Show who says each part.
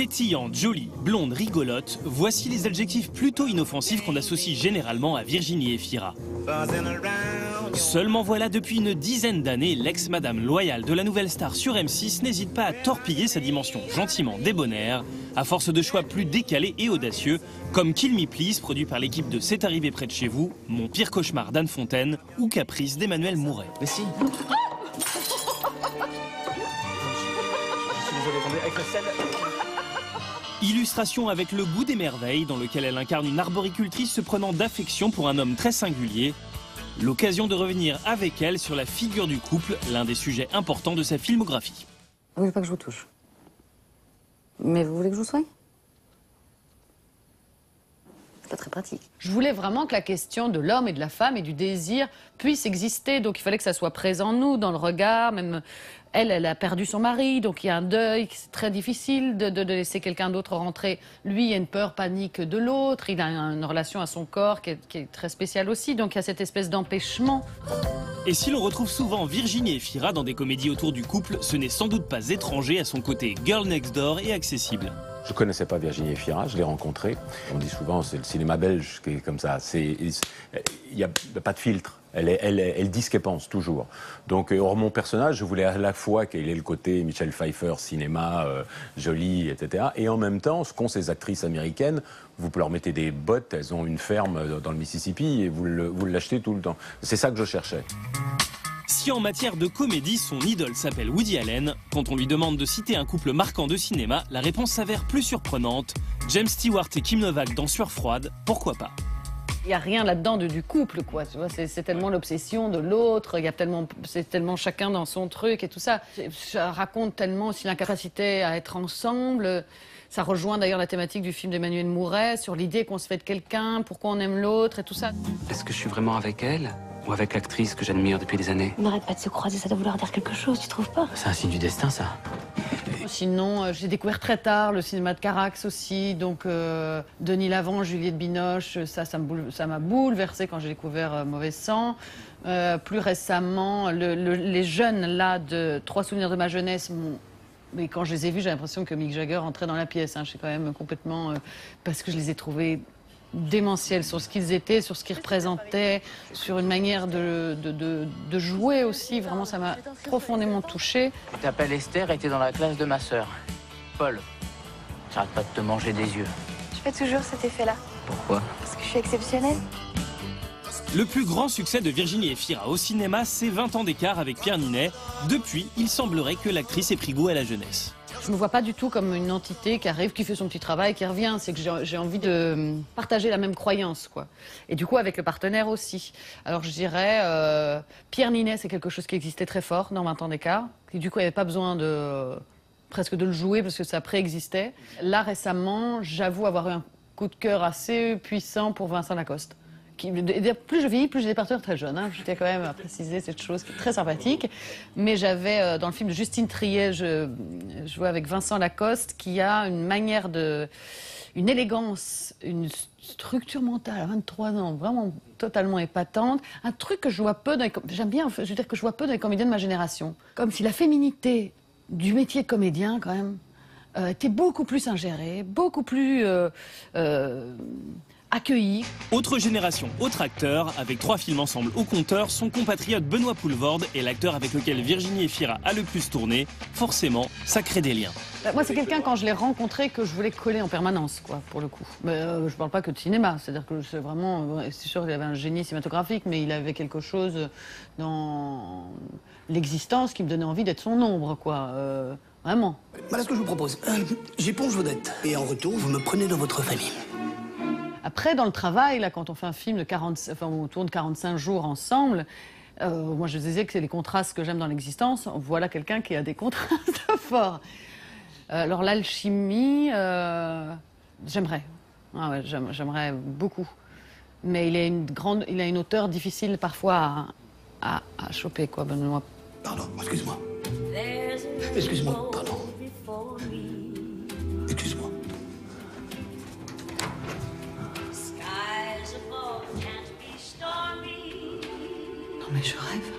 Speaker 1: Pétillante, jolie, blonde, rigolote, voici les adjectifs plutôt inoffensifs qu'on associe généralement à Virginie Efira. Seulement voilà, depuis une dizaine d'années, l'ex-madame loyale de la nouvelle star sur M6 n'hésite pas à torpiller sa dimension gentiment débonnaire, à force de choix plus décalés et audacieux, comme Kill Me Please, produit par l'équipe de C'est arrivé près de chez vous, Mon pire cauchemar d'Anne Fontaine ou Caprice d'Emmanuel Mouret.
Speaker 2: Mais si.
Speaker 1: Illustration avec le goût des merveilles, dans lequel elle incarne une arboricultrice se prenant d'affection pour un homme très singulier. L'occasion de revenir avec elle sur la figure du couple, l'un des sujets importants de sa filmographie.
Speaker 3: Vous voulez pas que je vous touche? Mais vous voulez que je vous soigne? C'est pas très pratique.
Speaker 4: Je voulais vraiment que la question de l'homme et de la femme et du désir puisse exister. Donc il fallait que ça soit présent en nous, dans le regard. Même elle a perdu son mari, donc il y a un deuil. C'est très difficile de laisser quelqu'un d'autre rentrer. Lui, il y a une peur, panique de l'autre. Il a une relation à son corps qui est très spéciale aussi. Donc il y a cette espèce d'empêchement.
Speaker 1: Et si l'on retrouve souvent Virginie Efira dans des comédies autour du couple, ce n'est sans doute pas étranger à son côté girl next door et accessible.
Speaker 5: Je ne connaissais pas Virginie Efira, je l'ai rencontrée. On dit souvent c'est le cinéma belge qui est comme ça. Il n'y a pas de filtre. Elle dit ce qu'elle pense, toujours. Donc, hors mon personnage, je voulais à la fois qu'elle ait le côté Michel Pfeiffer, cinéma, joli, etc. Et en même temps, ce qu'ont ces actrices américaines, vous leur mettez des bottes, elles ont une ferme dans le Mississippi et vous l'achetez tout le temps. C'est ça que je cherchais.
Speaker 1: Si en matière de comédie, son idole s'appelle Woody Allen, quand on lui demande de citer un couple marquant de cinéma, la réponse s'avère plus surprenante. James Stewart et Kim Novak dans Sueur froide, pourquoi pas?
Speaker 4: Il n'y a rien là-dedans du couple, quoi. Tu vois, c'est tellement l'obsession de l'autre, c'est tellement chacun dans son truc et tout ça. Ça raconte tellement aussi l'incapacité à être ensemble. Ça rejoint d'ailleurs la thématique du film d'Emmanuel Mouret sur l'idée qu'on se fait de quelqu'un, pourquoi on aime l'autre et tout ça.
Speaker 2: Est-ce que je suis vraiment avec elle ou avec l'actrice que j'admire depuis des années?
Speaker 6: On n'arrête pas de se croiser, ça doit vouloir dire quelque chose, tu trouves pas?
Speaker 2: C'est un signe du destin, ça.
Speaker 4: Sinon, j'ai découvert très tard le cinéma de Carax aussi, donc Denis Lavant, Juliette Binoche, ça m'a bouleversée quand j'ai découvert Mauvais sang. Plus récemment, les jeunes là de Trois souvenirs de ma jeunesse mais quand je les ai vus, j'ai l'impression que Mick Jagger entrait dans la pièce. Hein. Je suis quand même complètement... parce que je les ai trouvés démentiels sur ce qu'ils étaient, sur ce qu'ils représentaient, sur une manière de jouer aussi. Vraiment, ça m'a profondément touchée.
Speaker 7: Tu t'appelles Esther et t'es dans la classe de ma sœur. Paul, j'arrête pas de te manger des yeux.
Speaker 6: Je fais toujours cet effet-là.
Speaker 7: Pourquoi?
Speaker 6: Parce que je suis exceptionnelle.
Speaker 1: Le plus grand succès de Virginie Efira au cinéma, c'est 20 ans d'écart avec Pierre Ninet. Depuis, il semblerait que l'actrice ait pris goût à la jeunesse.
Speaker 4: Je me vois pas du tout comme une entité qui arrive, qui fait son petit travail, qui revient. C'est que j'ai envie de partager la même croyance, quoi. Et du coup, avec le partenaire aussi. Alors, je dirais, Pierre Ninet, c'est quelque chose qui existait très fort dans 20 ans d'écart. Et du coup, il n'y avait pas besoin presque de le jouer parce que ça préexistait. Là, récemment, j'avoue avoir eu un coup de cœur assez puissant pour Vincent Lacoste. Plus je vieillis, plus j'ai des partenaires très jeunes. Hein. Je tiens quand même à préciser cette chose qui est très sympathique. Mais j'avais, dans le film de Justine Triet, je jouais avec Vincent Lacoste, qui a une manière une élégance, une structure mentale à 23 ans, vraiment totalement épatante. Un truc que je vois peu j'aime bien, je veux dire que je vois peu dans les comédiens de ma génération. Comme si la féminité du métier de comédien, quand même, était beaucoup plus ingérée, beaucoup plus... accueilli.
Speaker 1: Autre génération, autre acteur, avec 3 films ensemble au compteur, son compatriote Benoît Poelvoorde est l'acteur avec lequel Virginie Efira a le plus tourné. Forcément, ça crée des liens.
Speaker 4: Moi, c'est quelqu'un, quand je l'ai rencontré, que je voulais coller en permanence, quoi, pour le coup. Mais je parle pas que de cinéma, c'est-à-dire que c'est vraiment... c'est sûr qu'il avait un génie cinématographique, mais il avait quelque chose dans l'existence qui me donnait envie d'être son ombre, quoi. Vraiment.
Speaker 8: Voilà ce que je vous propose. J'éponge vos dettes. Et en retour, vous me prenez dans votre famille.
Speaker 4: Après, dans le travail, là, quand on fait un film de on tourne 45 jours ensemble, moi je disais que c'est les contrastes que j'aime dans l'existence. Voilà quelqu'un qui a des contrastes forts. Alors l'alchimie, j'aimerais. Ah ouais, j'aimerais beaucoup. Mais il a une hauteur difficile parfois à choper, quoi, Benoît.
Speaker 8: Pardon, excuse-moi. Excuse-moi, pardon. Excuse-moi.
Speaker 3: Non mais je rêve.